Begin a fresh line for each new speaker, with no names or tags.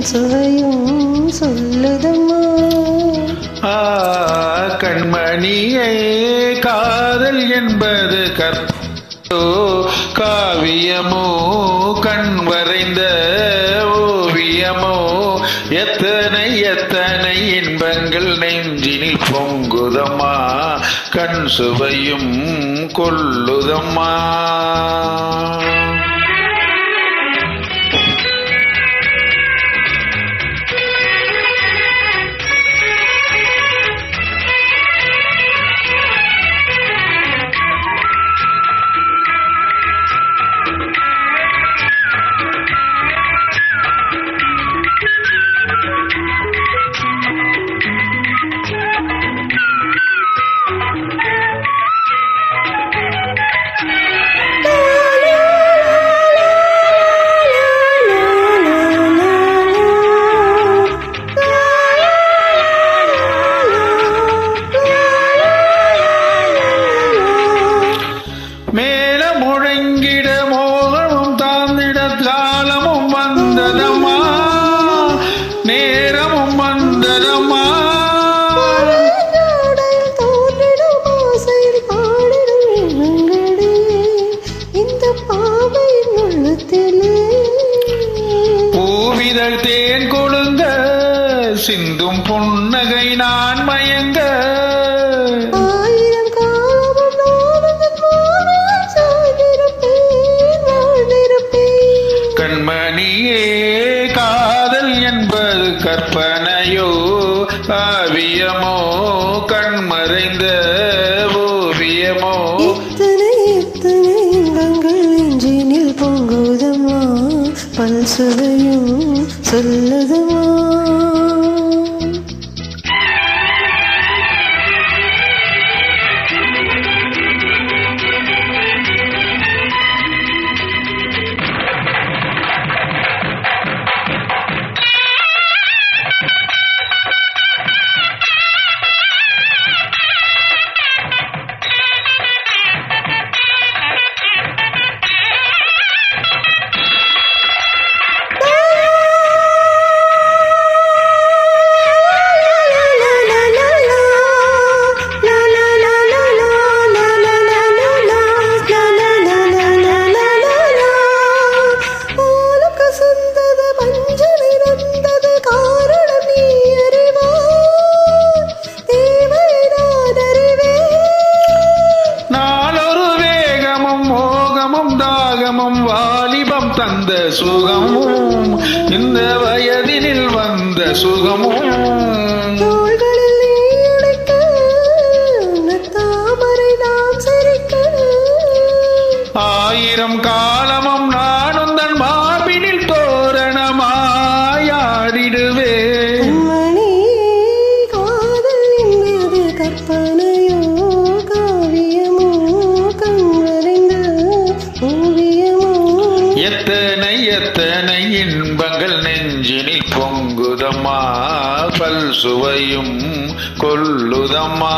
சுவையும் சொல்லுதம்மா.
கண்மணியே காதல் என்பது கற்போ காவியமோ கண் வரைந்த ஓவியமோ எத்தனை எத்தனை இன்பங்கள் நெஞ்சினில் பொங்குதம்மா கண் சுவையும் கொள்ளுதம்மா. மேல முழங்கிட மோகமும் தாழ்ந்திட காலமும் வந்ததம்மா நேரமும் வந்ததம்மா. பூவிதழ் தேன் கொழுந்த சிந்தும் புன்னகை நான் மயங்க கண்மணியே காதல் என்பது கற்பனையோ காவியமோ கண்மறைந்த ஓவியமோ
எத்தனை எத்தனை இன்பங்கள் நெஞ்சினில் பொங்குதம்மா பல் சுவையும் சொல்லுதம்மா.
தாகமும் வாலிபம் தந்த சுகமும் இந்த வயதினில் வந்த சுகமும் ஆயிரம் காலமும் நானும் தன் மார்பினில் தோரணமாயாடிடுவேன்.
கற்பனையோ காவியமோ கண்மறைந்த ஓவியமோ
எத்தனை எத்தனை இன்பங்கள் நெஞ்சினில் பொங்குதம்மா பல் சுவையும் கொள்ளுதம்மா.